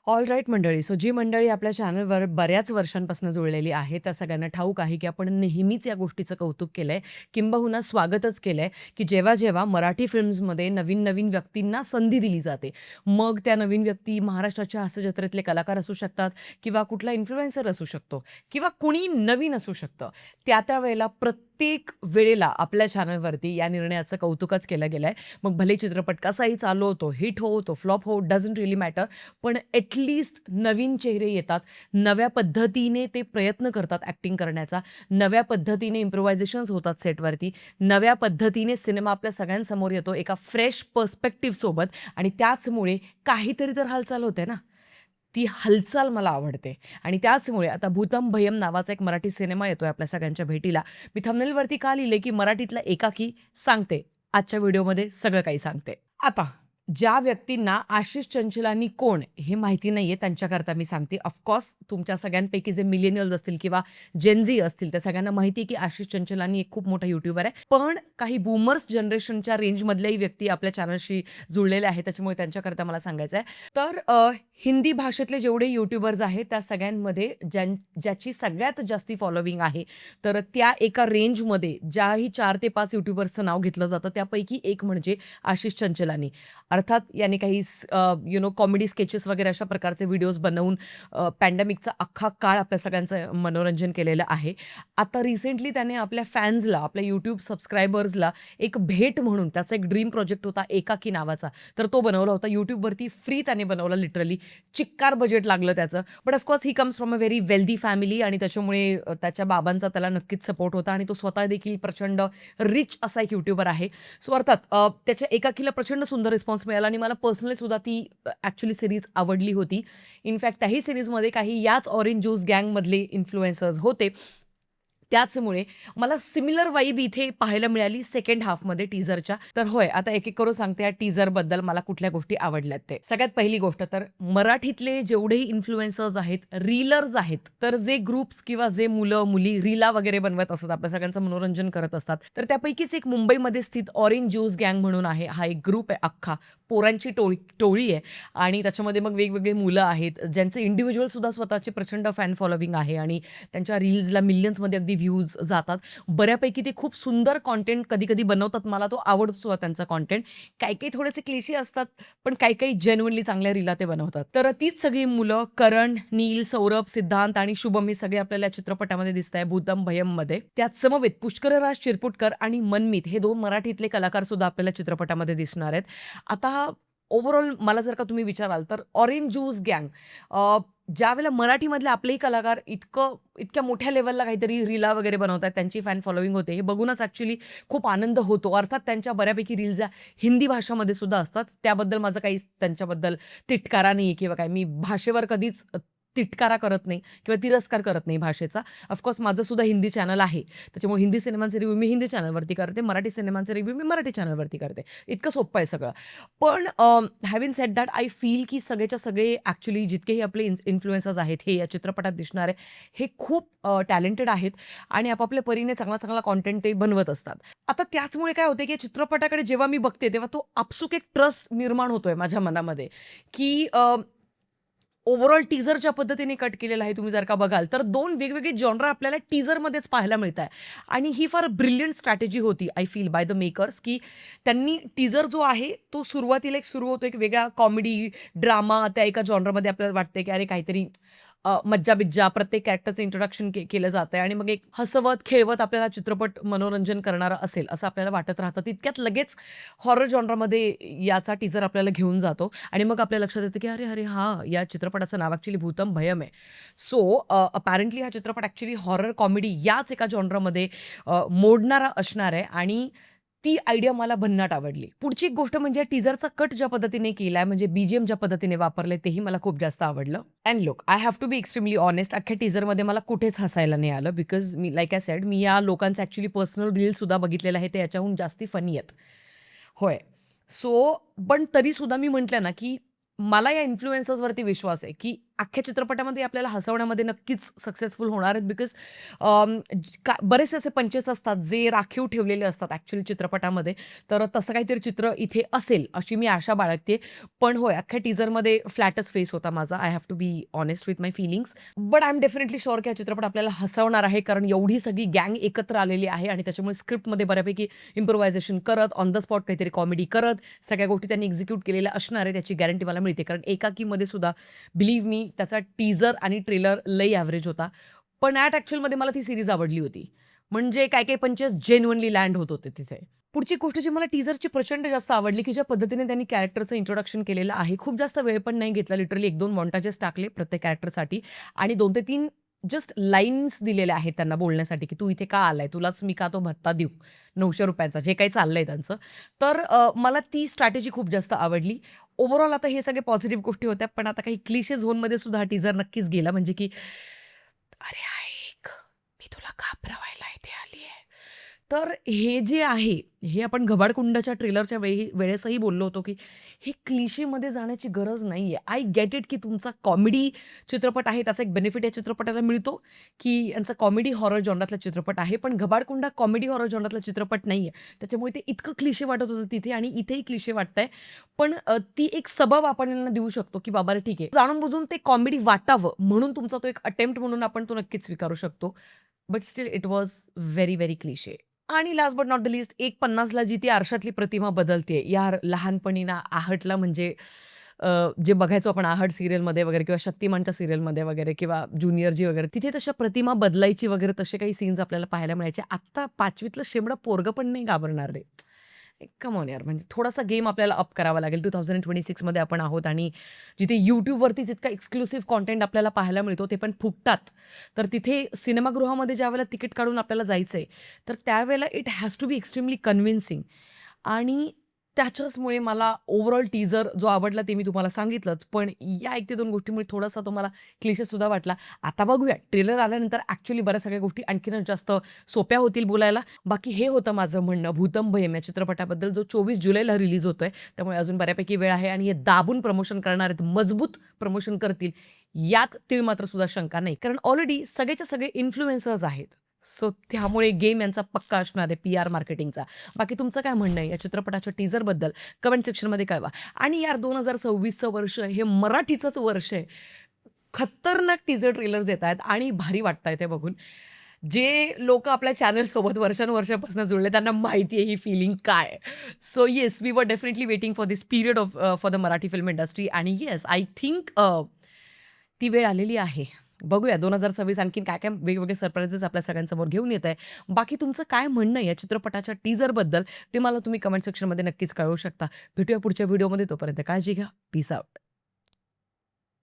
All right मंडळी. So जी मंडळी आपल्या चॅनलवर बऱ्याच वर्षांपासून जुळलेली आहे, त्या सगळ्यांना ठाऊक आहे, की आपण नेहमीच या गोष्टीचं कौतुक केलंय, किंबहुना स्वागतच केलंय, की जेव्हा-जेव्हा मराठी फिल्म्समध्ये नवीन-नवीन व्यक्तींना संधी दिली जाते. मग त्या नवीन व्यक्ती महाराष्ट्राच्या हास्यजत्रेतले कलाकार असू शकतात किंवा कुठला इन्फ्लुएन्सर असू शकतो किंवा कुणी नवीन असू शकतं. त्या-त्या वेळेला प्रत्येक वेळेला आपल्या चॅनलवरती या निर्णयाचं कौतुकच केलं गेलंय. मग भले चित्रपट कसाही चालू होतो, हिट हो, तो फ्लॉप हो, डझंट रिअली मॅटर. पण ॲटलीस्ट नवीन चेहरे येतात. नव्या पद्धतीने ते प्रयत्न करतात ॲक्टिंग करण्याचा. नव्या पद्धतीने इम्प्रोव्हायझेशन्स होतात सेटवरती. नव्या पद्धतीने सिनेमा आपल्या सगळ्यांसमोर येतो एका फ्रेश पर्स्पेक्टिव्हसोबत आणि त्याचमुळे काहीतरी तर हालचाल होते ना. ती हालचाल मला आवडते आणि त्याचमुळे आता भूतम भयम नावाचा एक मराठी सिनेमा येतोय आपल्या सगळ्यांच्या भेटीला. मी थंबनेलवरती का लिहिलंय, की मराठीतला एकाकी सांगते. आजच्या व्हिडिओमध्ये सगळं काही सांगते. आता ज्या व्यक्तींना आशिष चंचलानी कोण हे माहिती नाहीये त्यांच्याकरता मी सांगते. ऑफकोर्स तुमच्या सगळ्यांपैकी जे मिलेनियल्स असतील किंवा जेन असतील त्या सगळ्यांना माहिती आहे, की आशिष चंचलानी एक खूप मोठा यूट्यूबर आहे. पण काही बूमर्स जनरेशनच्या रेंजमधल्याही व्यक्ती आपल्या चॅनलशी जुळलेल्या आहेत. त्याच्यामुळे त्यांच्याकरता मला सांगायचं आहे. तर हिंदी भाषेतले जेवढे यूट्यूबर्स आहेत त्या सगळ्यांमध्ये ज्याची सगळ्यात जास्ती फॉलोविंग आहे, तर त्या एका रेंजमध्ये ज्याही 4 ते 5 यूट्यूबर्सचं नाव घेतलं जातं त्यापैकी एक म्हणजे आशिष चंचलानी. अर्थात याने काही कॉमेडी स्केचेस वगैरे अशा प्रकारचे व्हिडिओज बनवून पॅन्डेमिकचा अख्खा काळ आपल्या सगळ्यांचं मनोरंजन केलेलं आहे. आता रिसेंटली त्याने आपल्या फॅन्सला, आपल्या यूट्यूब सबस्क्रायबर्सला एक भेट म्हणून त्याचा एक ड्रीम प्रोजेक्ट होता एकाकी नावाचा. तर तो बनवला होता. YouTubeवरती फ्री त्याने बनवला लिटरली. चिक्कार बजेट लागलं त्याचं. But of course he comes from a very wealthy family आणि त्याच्यामुळे त्याच्या बाबांचा त्याला नक्कीच सपोर्ट होता आणि तो स्वतः देखील प्रचंड रिच असा एक यूट्यूबर आहे. सो अर्थात त्याच्या एकाकीला प्रचंड सुंदर रिस्पॉन्स मिळाला आणि मला पर्सनली सुद्धा ती ॲक्चुअली सीरीज आवडली होती. इनफॅक्ट त्याही सीरीजमध्ये काही याच ऑरेंज ज्यूस गँगमधले इन्फ्लुएन्सर्स होते. त्याचमुळे मला सिमिलर वाइब इथे पाहायला मिळाली सेकंड हाल्फमध्ये टीझरच्या. तर होय, आता एक-एक करून सांगते या टीझरबद्दल मला कुठल्या गोष्टी आवडल्यात ते. सगळ्यात पहिली गोष्ट तर मराठीतले जेवढेही इन्फ्लुएन्सर्स आहेत, रीलर्स आहेत, तर जे ग्रुप्स किंवा जे मुलं-मुली रीला वगैरे बनवत असतात, आपल्या सगळ्यांचं मनोरंजन करत असतात, तर त्यापैकीच एक मुंबईमध्ये स्थित ऑरेंज ज्यूस गँग म्हणून आहे. हा एक ग्रुप आहे अख्खा. पोरांची टोळी आहे आणि त्याच्यामध्ये मग वेगवेगळी मुलं आहेत, ज्यांचे इंडिव्हिज्युअल सुद्धा स्वतःचे प्रचंड फॅन फॉलोविंग आहे आणि त्यांच्या रील्सला मिलियन्समध्ये अगदी व्ह्यूज जातात. बऱ्यापैकी ते खूप सुंदर कंटेंट कधी-कधी बनवतात. मला तो आवडतो सुद्धा त्यांचा कंटेंट. काही-काही थोडेसे क्लिशे असतात, पण काही-काही जेन्युइनली चांगल्या रीला ते बनवतात. तर तीच सगळी मुलं करण, नील, सौरभ, सिद्धांत आणि शुभम हे सगळे आपल्याला या चित्रपटामध्ये दिसताय भूतम भयममध्ये. त्यात समवेत पुष्करराज चिरपुटकर आणि मनमीत हे 2 मराठीतले कलाकार सुद्धा आपल्याला चित्रपटामध्ये दिसणार आहेत. आता ओव्हरऑल मला जर का तुम्ही विचाराल तर ऑरेंज ज्यूस गँग ज्यावेळेला मराठीमधले आपलेही कलाकार इतक्या मोठ्या लेव्हलला काहीतरी रीला वगैरे बनवतात, त्यांची फॅन फॉलोइंग होते, हे बघूनच ॲक्चुअली खूप आनंद होतो. अर्थात त्यांच्या बऱ्यापैकी रील्स या हिंदी भाषामध्ये सुद्धा असतात. त्याबद्दल माझं काही त्यांच्याबद्दल तिटकारा नाही किंवा काय. मी भाषेवर कधीच तिटकारा करत नाही किंवा तिरस्कार करत नाही भाषेचा. ऑफकोर्स माझं सुद्धा हिंदी चॅनल आहे. त्याच्यामुळे हिंदी सिनेमांचे रिव्ह्यू मी हिंदी चॅनलवरती करते, मराठी सिनेमांचे रिव्ह्यू मी मराठी चॅनलवरती करते. इतकं सोपं आहे सगळं. पण having sed that I feel की सगळेच्या सगळे ॲक्चुअली जितकेही आपले इन्फ्लुएन्सर्स आहेत, हे या चित्रपटात दिसणारे, हे खूप टॅलेंटेड आहेत आणि आपापल्या परीने चांगला-चांगला कंटेंट ते बनवत असतात. आता त्याचमुळे काय होते, की चित्रपटाकडे जेव्हा मी बघते, तेव्हा तो आपसूक एक ट्रस्ट निर्माण होतोय माझ्या मनामध्ये, की ओव्हरऑल टीझर ज्या पद्धतीने कट केलेला आहे, तुम्ही जर का बघाल, तर 2 वेगवेगळे जॉनरा आपल्याला टीझरमध्येच पाहायला मिळत आहे आणि ही फार ब्रिलियंट स्ट्रॅटेजी होती I feel by the makers, की त्यांनी टीझर जो आहे, तो सुरुवातीला एक सुरू होतो एक वेगळा कॉमेडी, ड्रामा त्या एका जॉनरामध्ये आपल्याला वाटतंय, की अरे काहीतरी मज्जा-बिज्जा प्रत्येक कॅरेक्टरचं इंट्रोडक्शन केलं जातंय आणि मग एक हसवत, खेळवत आपल्याला चित्रपट मनोरंजन करणारा असेल, असं आपल्याला वाटत राहतं. तितक्यात लगेच हॉरर जॉनरामध्ये याचा टीझर आपल्याला घेऊन जातो आणि मग आपल्या लक्षात येतं, की अरे हां, या चित्रपटाचं नाव ॲक्चुअली भूतम भयम आहे. सो अपॅरेंटली हा चित्रपट ॲक्चुअली हॉरर कॉमेडी याच एका जॉनरामध्ये मोडणारा असणार आहे आणि ती आयडिया मला भन्नाट आवडली. पुढची एक गोष्ट म्हणजे टीझरचा कट ज्या पद्धतीने केलाय, म्हणजे बीजीएम ज्या पद्धतीने वापरलंय, तेही मला खूप जास्त आवडलं. And look, I have to be extremely honest, अख्ख्या टीझरमध्ये मला कुठेच हसायला नाही आलं. बिकॉज मी लाइक आय सेड, मी या लोकांचे ॲक्चुअली पर्सनल रील्ससुद्धा बघितलेले आहेत. ते याच्याहून जास्ती फनी आहेत. होय. सो पण तरीसुद्धा मी म्हटलं ना, की मला या इन्फ्लुएन्सर्सवरती विश्वास आहे, की अख्ख्या चित्रपटामध्ये आपल्याला हसवण्यामध्ये नक्कीच सक्सेसफुल होणार आहेत बिकॉज बरेचसे असे पंचेस असतात जे राखीव ठेवलेले असतात ॲक्च्युअली चित्रपटामध्ये. तर तसं काहीतरी चित्र इथे असेल अशी मी आशा बाळगते. पण होय, अख्ख्या टीझरमध्ये फ्लॅटच फेस होता माझा. I have to be honest with my feelings. But I am definitely sure की हा चित्रपट आपल्याला हसवणार आहे. कारण एवढी सगळी गँग एकत्र आलेली आहे आणि त्याच्यामुळे स्क्रिप्टमध्ये बऱ्यापैकी इम्प्रोव्हायझेशन करत, ऑन द स्पॉट काहीतरी कॉमेडी करत, सगळ्या गोष्टी त्यांनी एक्झिक्यूट केलेल्या असणार आहे याची गॅरंटी मला मिळते. कारण एकाकीमध्ये सुद्धा बिलीव्ह मी त्याचा टीझर आणि ट्रेलर लई ॲव्हरेज होता. पण ॲक्चुअलमध्ये मला ती सीरीज आवडली होती. म्हणजे काही-काही पंचेस जेन्युइनली लँड होत होते तिथे. पुढची गोष्ट जी मला टीझरची प्रचंड जास्त आवडली, की ज्या पद्धतीने त्यांनी कॅरेक्टरचं इंट्रोडक्शन केलेलं आहे. खूप जास्त वेळ पण नाही घेतला. लिटरली 1-2 मॉन्टाजेस टाकले प्रत्येक कॅरेक्टरसाठी आणि 2 ते 3 जस्ट लाईन्स दिलेल्या आहेत त्यांना बोलण्यासाठी, की "तू इथे का आलाय? तुलाच मी का तो भत्ता देऊ ₹900 जे काही चाललंय त्यांचं." तर मला ती स्ट्रॅटेजी खूप जास्त आवडली. ओव्हरऑल आता हे सगळे पॉझिटिव्ह गोष्टी होत्या, पण आता काही क्लिशे झोनमध्ये सुद्धा हा टीझर नक्कीच गेला. म्हणजे की "अरे ऐक, मी तुला घाबरवायला इथे आली आहे." तर हे जे आहे, हे आपण घबाडकुंडच्या ट्रेलरच्या वेळेसही बोललो होतो, की हे क्लिशेमध्ये जाण्याची गरज नाहीये. आय गेट इट, की तुमचा कॉमेडी चित्रपट आहे, त्याचा एक बेनिफिट या चित्रपटाला मिळतो, की यांचा कॉमेडी हॉरर जॉनरातला चित्रपट आहे. पण घबाडकुंड हा कॉमेडी हॉरर जॉनरातला चित्रपट नाहीये. त्याच्यामुळे ते इतकं क्लिशे वाटत होतं तिथे आणि इथेही क्लिशे वाटतंय. पण ती एक सबब आपण यांना देऊ शकतो, की बाबा रे ठीक आहे. जाणून-बुजून ते कॉमेडी वाटावं म्हणून तुमचा तो एक अटेम्प्ट म्हणून आपण तो नक्कीच स्वीकारू शकतो. But still it was very, very cliche. आणि last but not the least 1:50ला जी ती आरशातली प्रतिमा बदलते. यार लहानपणी ना आहटला म्हणजे जे बघायचो आपण आहट सीरियलमध्ये वगैरे किंवा शक्तिमानच्या सीरियलमध्ये वगैरे किंवा ज्युनियरजी वगैरे तिथे तशा प्रतिमा बदलायची वगैरे तसे काही सीन्स आपल्याला पाहायला मिळायचे. आत्ता 5वीतलं शेंबडं पोरगं पण नाही घाबरणार रे. कम ऑन यार, म्हणजे थोडासा गेम आपल्याला अप करावा लागेल. 2026 मध्ये आपण आहोत आणि जिथे YouTubeवरतीच इतका एक्सक्लुसिव्ह कंटेंट आपल्याला पाहायला मिळतो, ते पण फुकटात. तर तिथे सिनेमागृहामध्ये ज्यावेळेला तिकीट काढून आपल्याला जायचंय, तर त्यावेळेला it has to be extremely convincing आणि त्याच्याचमुळे मला ओव्हरऑल टीझर जो आवडला ते मी तुम्हाला सांगितलंच. पण या 1 ते 2 गोष्टींमुळे थोडासा तो मला क्लिशेसुद्धा वाटला. आता बघूया ट्रेलर आल्यानंतर ॲक्चुअली बऱ्याच सगळ्या गोष्टी आणखीनच जास्त सोप्या होतील बोलायला. बाकी हे होतं माझं म्हणणं भूतम भयम या चित्रपटाबद्दल जो 24 जुलैला रिलीज होतोय. त्यामुळे अजून बऱ्यापैकी वेळ आहे आणि हे दाबून प्रमोशन करणार आहेत, मजबूत प्रमोशन करतील. यात तीळ मात्र सुद्धा शंका नाही. कारण ऑलरेडी सगळेच्या सगळे इन्फ्लुएन्सर्स आहेत. सो त्यामुळे गेम यांचा पक्का असणार आहे पी-आर मार्केटिंगचा. बाकी तुमचं काय म्हणणं आहे या चित्रपटाच्या टीझरबद्दल? कमेंट सेक्शनमध्ये कळवा. आणि यार 2026चं वर्ष हे मराठीचंच वर्ष आहे. खतरनाक टीझर ट्रेलर्स येतायत आणि भारी वाटतंय ते बघून. जे लोकं आपल्या चॅनलसोबत वर्षानुवर्षापासून जुळले त्यांना माहिती आहे ही फीलिंग काय आहे. So yes, we were definitely waiting for this period of for the Marathi film industry आणि येस, आय थिंक ती वेळ आलेली आहे. बघूया 2026 आणखीन काय-काय वेगवेगळे सरप्राइजेस आपल्या सगळ्यांसमोर घेऊन येत आहे. बाकी तुमचं काय म्हणणं आहे या चित्रपटाच्या टीझरबद्दल ते मला तुम्ही कमेंट सेक्शनमध्ये नक्कीच कळवू शकता. भेटूया पुढच्या व्हिडिओमध्ये. तोपर्यंत काळजी घ्या. Peace out.